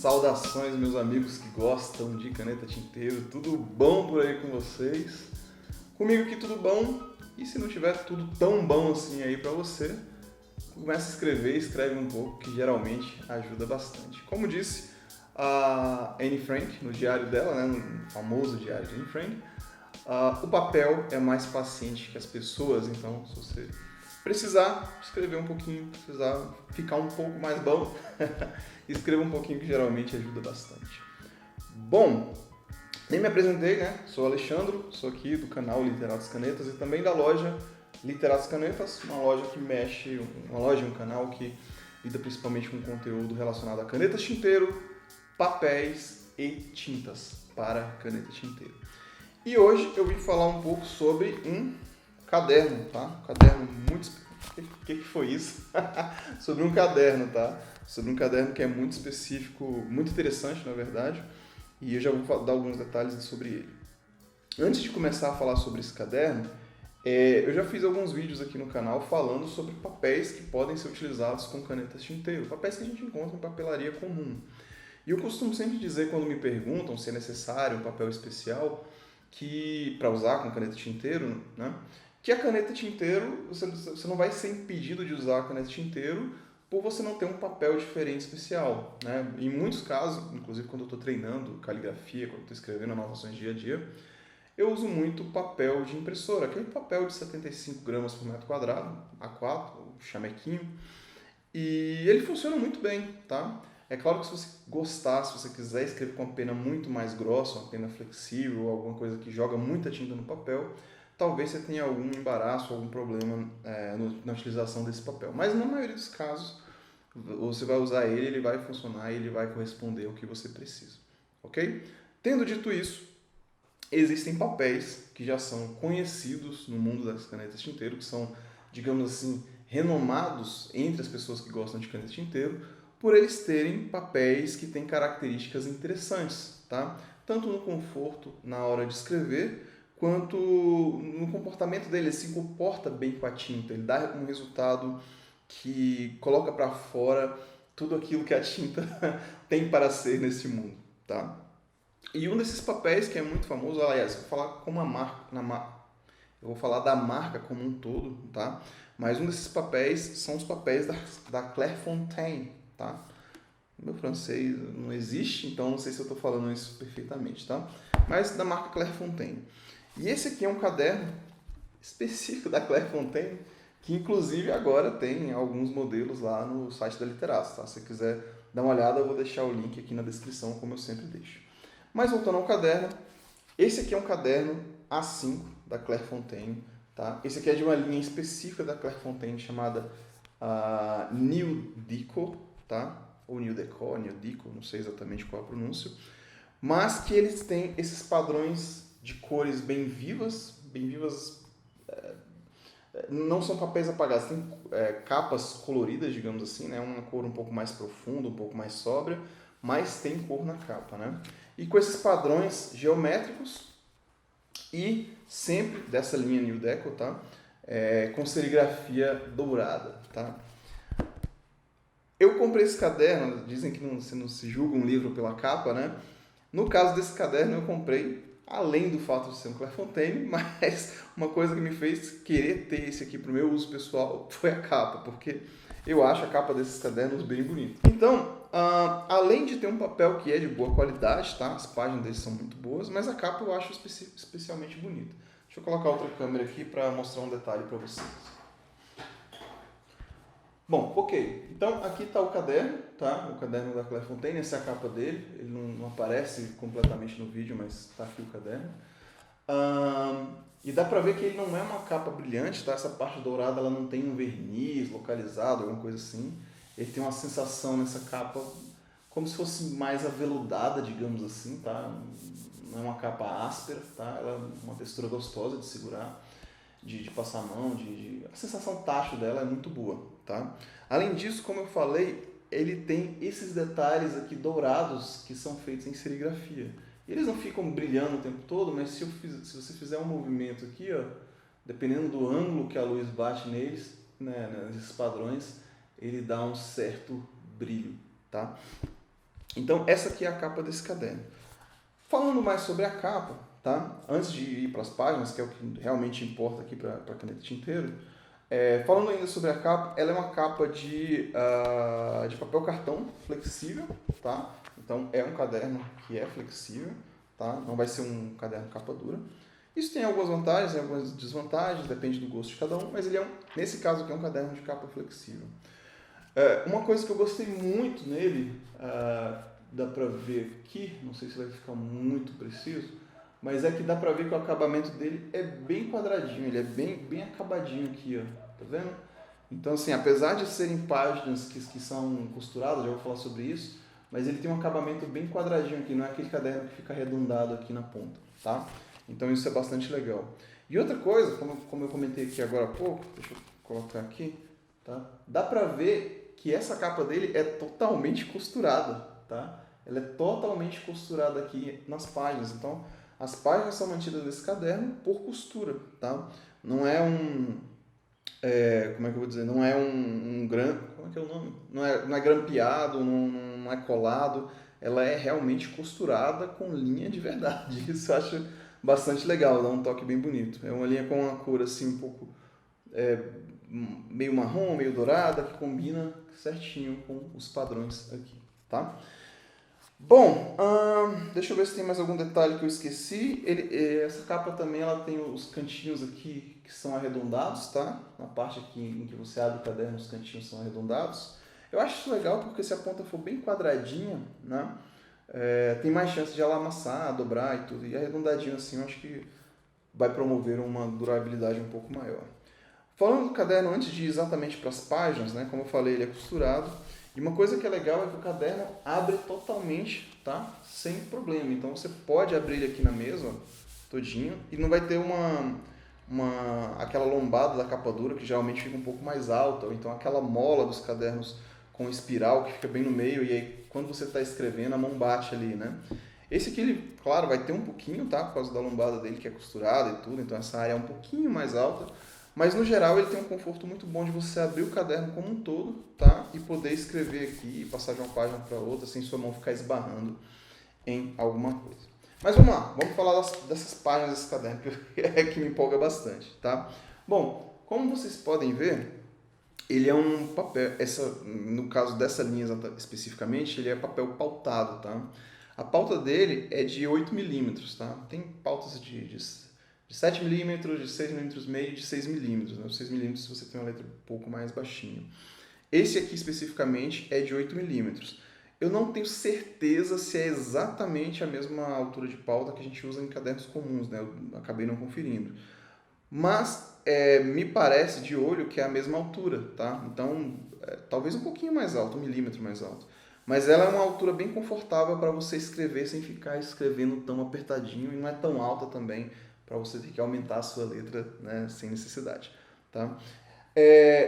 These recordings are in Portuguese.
Saudações, meus amigos que gostam de caneta tinteiro, tudo bom por aí com vocês? Comigo aqui tudo bom, e se não tiver tudo tão bom assim aí pra você, começa a escrever, escreve um pouco, que geralmente ajuda bastante. Como disse a Anne Frank no diário dela, né, no famoso diário de Anne Frank, o papel é mais paciente que as pessoas, então se você precisar escrever um pouquinho, precisar ficar um pouco mais bom, escreva um pouquinho que geralmente ajuda bastante. Bom, nem me apresentei, né? Sou Alexandre, sou aqui do canal Literatos Canetas e também da loja Literatos Canetas, uma loja que mexe, um canal que lida principalmente com conteúdo relacionado a canetas tinteiro, papéis e tintas para caneta tinteiro. E hoje eu vim falar um pouco sobre um caderno, tá? Um caderno muito... O que foi isso? Sobre um caderno, tá? Sobre um caderno que é muito específico, muito interessante, na verdade, e eu já vou dar alguns detalhes sobre ele. Antes de começar a falar sobre esse caderno, eu já fiz alguns vídeos aqui no canal falando sobre papéis que podem ser utilizados com canetas tinteiro, papéis que a gente encontra em papelaria comum. E eu costumo sempre dizer, quando me perguntam se é necessário um papel especial para usar com caneta tinteiro, né? Que a caneta tinteiro, você não vai ser impedido de usar a caneta tinteiro por você não ter um papel diferente especial, né? Em muitos casos, inclusive quando eu estou treinando caligrafia, quando eu estou escrevendo anotações dia a dia, eu uso muito papel de impressora, aquele papel de 75 gramas por metro quadrado, A4, o chamequinho, e ele funciona muito bem, tá? É claro que se você gostar, se você quiser escrever com uma pena muito mais grossa, uma pena flexível, ou alguma coisa que joga muita tinta no papel, talvez você tenha algum embaraço, algum problema na utilização desse papel. Mas na maioria dos casos, você vai usar ele, ele vai funcionar e ele vai corresponder ao que você precisa, ok? Tendo dito isso, existem papéis que já são conhecidos no mundo das canetas tinteiro, que são, digamos assim, renomados entre as pessoas que gostam de caneta tinteiro, por eles terem papéis que têm características interessantes, tá? Tanto no conforto na hora de escrever, quanto no comportamento dele. Ele se comporta bem com a tinta, ele dá um resultado que coloca para fora tudo aquilo que a tinta tem para ser nesse mundo, tá? E um desses papéis que é muito famoso, aliás, eu vou falar como eu vou falar da marca como um todo, tá? Mas um desses papéis são os papéis da Clairefontaine, tá? Meu francês não existe, então não sei se eu estou falando isso perfeitamente, tá? Mas da marca Clairefontaine. E esse aqui é um caderno específico da Clairefontaine, que inclusive agora tem alguns modelos lá no site da Literatos, tá? Se você quiser dar uma olhada, eu vou deixar o link aqui na descrição, como eu sempre deixo. Mas voltando ao caderno, esse aqui é um caderno A5 da Clairefontaine, tá? Esse aqui é de uma linha específica da Clairefontaine chamada New Deco, tá? Ou New Deco, New Deco, não sei exatamente qual a pronúncia, mas que eles têm esses padrões de cores bem vivas não são papéis apagados, tem capas coloridas, digamos assim, né? Uma cor um pouco mais profunda, um pouco mais sóbria, mas tem cor na capa, né? E com esses padrões geométricos e sempre dessa linha New Deco, tá? Com serigrafia dourada, tá? Eu comprei esse caderno, dizem que você não se julga um livro pela capa, né? No caso desse caderno eu comprei, além do fato de ser um Clairefontaine, mas uma coisa que me fez querer ter esse aqui para o meu uso pessoal foi a capa, porque eu acho a capa desses cadernos bem bonita. Então, além de ter um papel que é de boa qualidade, tá? As páginas deles são muito boas, mas a capa eu acho especialmente bonita. Deixa eu colocar outra câmera aqui para mostrar um detalhe para vocês. Bom, ok. Então aqui está o caderno, tá? O caderno da Clairefontaine, essa é a capa dele. Ele não aparece completamente no vídeo, mas está aqui o caderno. E dá para ver que ele não é uma capa brilhante, tá? Essa parte dourada ela não tem um verniz localizado, alguma coisa assim. Ele tem uma sensação nessa capa como se fosse mais aveludada, digamos assim, tá? Não é uma capa áspera, tá? Ela é uma textura gostosa de segurar, de passar a mão, a sensação tátil dela é muito boa, tá? Além disso, como eu falei, ele tem esses detalhes aqui dourados que são feitos em serigrafia. Eles não ficam brilhando o tempo todo, mas se você fizer um movimento aqui, ó, dependendo do ângulo que a luz bate neles, né, nesses padrões, ele dá um certo brilho, tá? Então, essa aqui é a capa desse caderno. Falando mais sobre a capa, tá? Antes de ir para as páginas, que é o que realmente importa aqui para a caneta tinteiro, falando ainda sobre a capa, ela é uma capa de papel cartão flexível, tá? Então, é um caderno que é flexível, tá? Não vai ser um caderno capa dura. Isso tem algumas vantagens e algumas desvantagens, depende do gosto de cada um, mas ele nesse caso aqui é um caderno de capa flexível. Uma coisa que eu gostei muito nele, dá pra ver aqui, não sei se vai ficar muito preciso, mas é que dá pra ver que o acabamento dele é bem quadradinho, ele é bem acabadinho aqui, ó, tá vendo? Então assim, apesar de serem páginas que são costuradas, já vou falar sobre isso, mas ele tem um acabamento bem quadradinho aqui, não é aquele caderno que fica arredondado aqui na ponta, tá? Então isso é bastante legal. E outra coisa, como eu comentei aqui agora há pouco, deixa eu colocar aqui, tá? Dá pra ver que essa capa dele é totalmente costurada, tá? Ela é totalmente costurada aqui nas páginas. Então, as páginas são mantidas nesse caderno por costura, tá? Não é como é que eu vou dizer? Não é como é que é o nome? Não é grampeado, não é colado. Ela é realmente costurada com linha de verdade. Isso eu acho bastante legal, dá um toque bem bonito. É uma linha com uma cor assim um pouco meio marrom, meio dourada, que combina certinho com os padrões aqui, tá? Bom, deixa eu ver se tem mais algum detalhe que eu esqueci. Essa capa também ela tem os cantinhos aqui que são arredondados, tá? Na parte aqui em que você abre o caderno, os cantinhos são arredondados. Eu acho isso legal porque se a ponta for bem quadradinha, né? Tem mais chance de ela amassar, dobrar e tudo. E arredondadinho assim, eu acho que vai promover uma durabilidade um pouco maior. Falando do caderno, antes de ir exatamente para as páginas, né? Como eu falei, ele é costurado. E uma coisa que é legal é que o caderno abre totalmente, tá? Sem problema. Então você pode abrir ele aqui na mesa, ó, todinho, e não vai ter aquela lombada da capa dura que geralmente fica um pouco mais alta, ou então aquela mola dos cadernos com espiral que fica bem no meio e aí quando você está escrevendo a mão bate ali, né? Esse aqui, ele, claro, vai ter um pouquinho, tá? Por causa da lombada dele que é costurada e tudo, então essa área é um pouquinho mais alta. Mas no geral ele tem um conforto muito bom de você abrir o caderno como um todo, tá? E poder escrever aqui e passar de uma página para outra sem sua mão ficar esbarrando em alguma coisa. Mas vamos lá, vamos falar dessas páginas desse caderno que é que me empolga bastante, tá? Bom, como vocês podem ver, ele é um papel, no caso dessa linha especificamente, ele é papel pautado, tá? A pauta dele é de 8 milímetros, tá? Tem pautas de 7 milímetros, de 6 milímetros meio e de 6 milímetros. Né? Os 6 milímetros você tem uma letra um pouco mais baixinha. Esse aqui especificamente é de 8 milímetros. Eu não tenho certeza se é exatamente a mesma altura de pauta que a gente usa em cadernos comuns, né? Eu acabei não conferindo. Mas me parece de olho que é a mesma altura, tá? Então, talvez um pouquinho mais alto, 1 milímetro mais alto. Mas ela é uma altura bem confortável para você escrever sem ficar escrevendo tão apertadinho e não é tão alta também para você ter que aumentar a sua letra, né, sem necessidade, tá?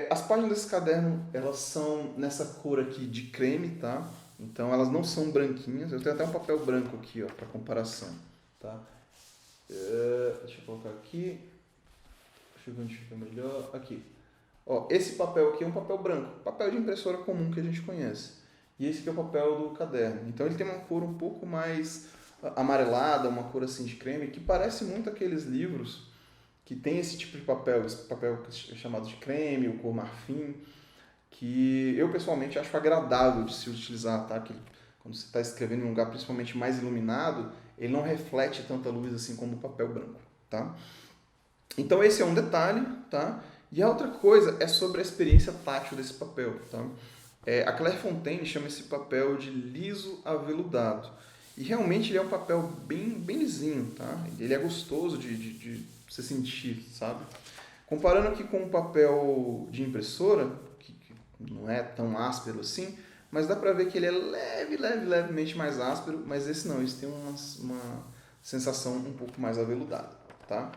As páginas desse caderno, elas são nessa cor aqui de creme, tá? Então elas não são branquinhas. Eu tenho até um papel branco aqui, ó, para comparação, tá? Deixa eu colocar aqui. Deixa eu ver onde fica melhor. Aqui. Ó, esse papel aqui é um papel branco, papel de impressora comum que a gente conhece. E esse aqui é o papel do caderno. Então ele tem uma cor um pouco mais amarelada, uma cor assim de creme, que parece muito aqueles livros que tem esse tipo de papel, esse papel chamado de creme, o cor marfim, que eu pessoalmente acho agradável de se utilizar, tá? Que quando você está escrevendo em um lugar principalmente mais iluminado, ele não reflete tanta luz assim como o papel branco, tá? Então esse é um detalhe, tá? E a outra coisa é sobre a experiência tátil desse papel, tá? A Clairefontaine chama esse papel de liso aveludado. E realmente ele é um papel bem lisinho, tá? Ele é gostoso de você sentir, sabe? Comparando aqui com o papel de impressora, que não é tão áspero assim, mas dá pra ver que ele é levemente mais áspero, mas esse não, esse tem uma sensação um pouco mais aveludada, tá?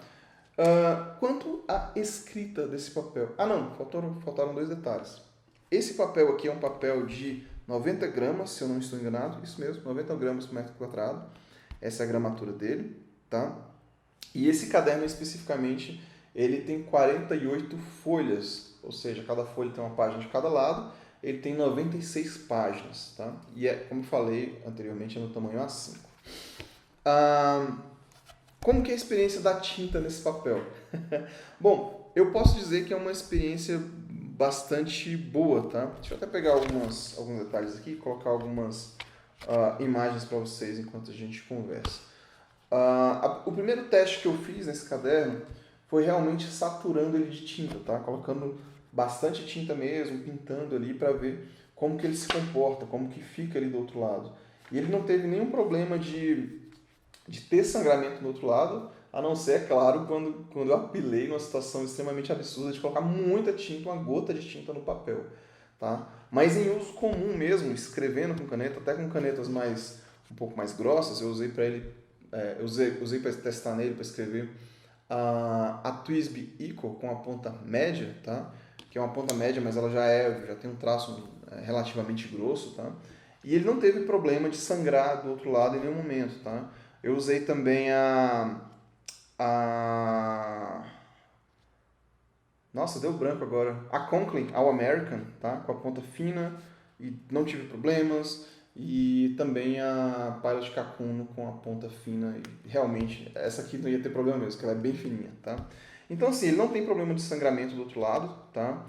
Quanto à escrita desse papel... não, faltaram dois detalhes. Esse papel aqui é um papel de 90 gramas, se eu não estou enganado, isso mesmo, 90 gramas por metro quadrado. Essa é a gramatura dele, tá? E esse caderno especificamente, ele tem 48 folhas, ou seja, cada folha tem uma página de cada lado, ele tem 96 páginas, tá? E como eu falei anteriormente, é no tamanho A5. Como que é a experiência da tinta nesse papel? Bom, eu posso dizer que é uma experiência bastante boa, tá? Deixa eu até pegar alguns detalhes aqui e colocar algumas imagens para vocês enquanto a gente conversa. O primeiro teste que eu fiz nesse caderno foi realmente saturando ele de tinta, tá? Colocando bastante tinta mesmo, pintando ali para ver como que ele se comporta, como que fica ali do outro lado. E ele não teve nenhum problema de ter sangramento do outro lado, a não ser, é claro, quando eu apelei numa situação extremamente absurda de colocar muita tinta, uma gota de tinta no papel. Tá? Mas em uso comum mesmo, escrevendo com caneta, até com canetas um pouco mais grossas, eu usei para ele, usei para testar nele, para escrever a TWSBI Eco com a ponta média, tá? Que é uma ponta média, mas ela já tem um traço relativamente grosso, tá? E ele não teve problema de sangrar do outro lado em nenhum momento, tá? Eu usei também nossa, deu branco agora. A Conklin All American, tá? Com a ponta fina e não tive problemas. E também a Pilot Kakuno com a ponta fina. E realmente, essa aqui não ia ter problema mesmo, porque ela é bem fininha, tá? Então, assim, ele não tem problema de sangramento do outro lado, tá?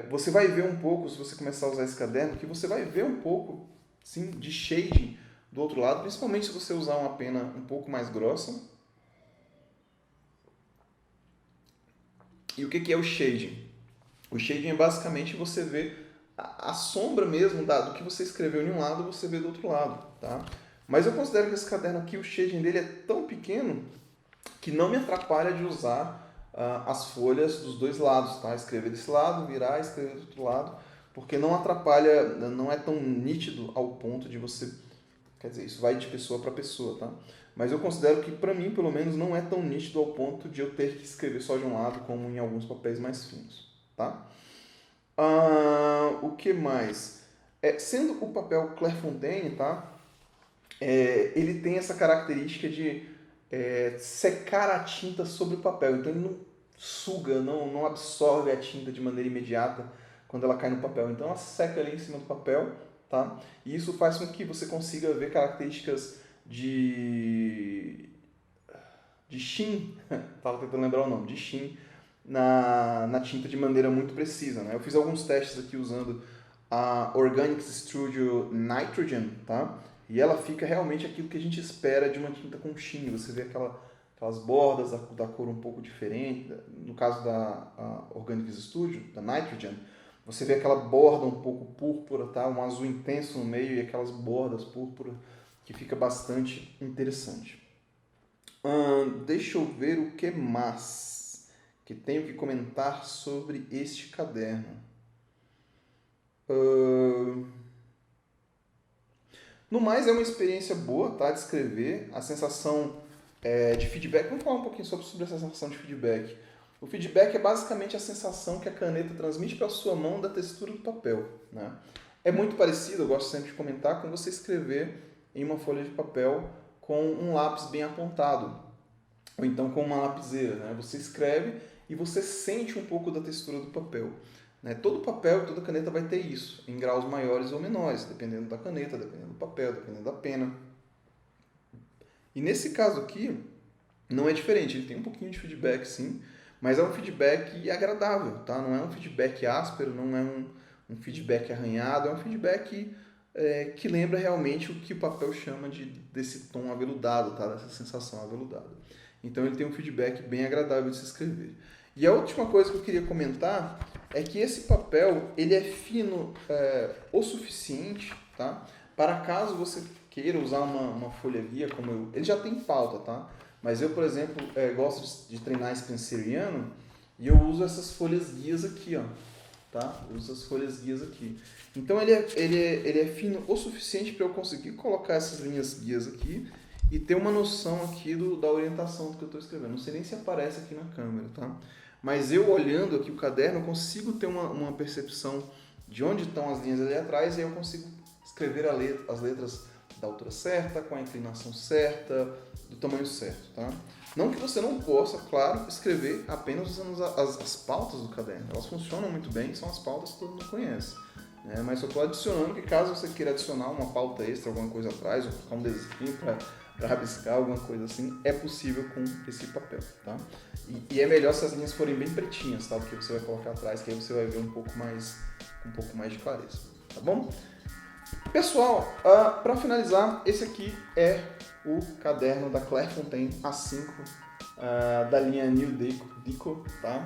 Você vai ver um pouco, se você começar a usar esse caderno, que você vai ver um pouco, sim, de shading do outro lado, principalmente se você usar uma pena um pouco mais grossa. E o que é o shading? O shading é basicamente você ver a sombra mesmo do que você escreveu em um lado, você vê do outro lado, tá? Mas eu considero que esse caderno aqui, o shading dele é tão pequeno que não me atrapalha de usar as folhas dos dois lados, tá? Escrever desse lado, virar, escrever do outro lado, porque não atrapalha, não é tão nítido ao ponto de você... Quer dizer, isso vai de pessoa para pessoa, tá? Mas eu considero que, para mim, pelo menos, não é tão nítido ao ponto de eu ter que escrever só de um lado, como em alguns papéis mais finos, tá? O que mais? Sendo o papel Clairefontaine, tá? Ele tem essa característica de secar a tinta sobre o papel. Então, ele não suga, não absorve a tinta de maneira imediata quando ela cai no papel. Então, ela seca ali em cima do papel, tá? E isso faz com que você consiga ver características de sheen, estava tentando lembrar o nome, de sheen na tinta de maneira muito precisa, né? Eu fiz alguns testes aqui usando a Organics Studio Nitrogen, tá? E ela fica realmente aquilo que a gente espera de uma tinta com sheen. Você vê aquelas bordas da cor um pouco diferente. No caso da Organics Studio, da Nitrogen, você vê aquela borda um pouco púrpura, tá? Um azul intenso no meio e aquelas bordas púrpura que fica bastante interessante. Deixa eu ver o que mais que tenho que comentar sobre este caderno. No mais, é uma experiência boa, tá? De escrever. A sensação de feedback. Vamos falar um pouquinho sobre essa sensação de feedback. O feedback é basicamente a sensação que a caneta transmite para a sua mão da textura do papel, né? É muito parecido, eu gosto sempre de comentar, com você escrever em uma folha de papel com um lápis bem apontado, ou então com uma lapiseira, né? Você escreve e você sente um pouco da textura do papel, né? Todo papel, toda caneta vai ter isso, em graus maiores ou menores, dependendo da caneta, dependendo do papel, dependendo da pena. E nesse caso aqui, não é diferente, ele tem um pouquinho de feedback sim, mas é um feedback agradável, tá? Não é um feedback áspero, não é um feedback arranhado, é um feedback que lembra realmente o que o papel chama desse tom aveludado, tá? Dessa sensação aveludada. Então ele tem um feedback bem agradável de se escrever. E a última coisa que eu queria comentar é que esse papel ele é fino o suficiente, tá? Para caso você queira usar uma folha guia, como ele já tem pauta, tá? Mas eu, por exemplo, gosto de treinar spenceriano e eu uso essas folhas guias aqui, ó, tá? Eu uso as folhas guias aqui. Então ele é fino o suficiente para eu conseguir colocar essas linhas guias aqui e ter uma noção aqui da orientação do que eu estou escrevendo. Não sei nem se aparece aqui na câmera, tá? Mas eu olhando aqui o caderno, eu consigo ter uma percepção de onde estão as linhas ali atrás e aí eu consigo escrever as letras da altura certa, com a inclinação certa, do tamanho certo, tá? Não que você não possa, claro, escrever apenas usando as pautas do caderno. Elas funcionam muito bem, são as pautas que todo mundo conhece. né? Mas eu estou adicionando que caso você queira adicionar uma pauta extra, alguma coisa atrás, ou colocar um desenho para rabiscar, alguma coisa assim, é possível com esse papel, tá? E é melhor se as linhas forem bem pretinhas, tá? Porque você vai colocar atrás, que aí você vai ver um pouco mais de clareza, tá bom? Pessoal, para finalizar, esse aqui é o caderno da Clairefontaine A5, da linha New Deco, tá?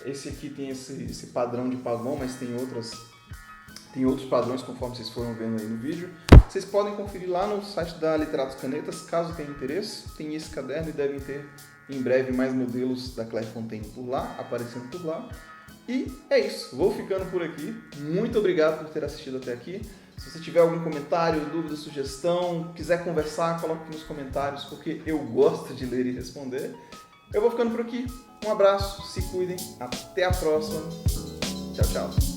Esse aqui tem esse padrão de pavão, mas tem outros padrões conforme vocês foram vendo aí no vídeo. Vocês podem conferir lá no site da Literatos Canetas, caso tenham interesse. Tem esse caderno e devem ter em breve mais modelos da Clairefontaine por lá, aparecendo por lá. E é isso, vou ficando por aqui. Muito obrigado por ter assistido até aqui. Se você tiver algum comentário, dúvida, sugestão, quiser conversar, coloque nos comentários, porque eu gosto de ler e responder. Eu vou ficando por aqui. Um abraço, se cuidem, até a próxima. Tchau, tchau.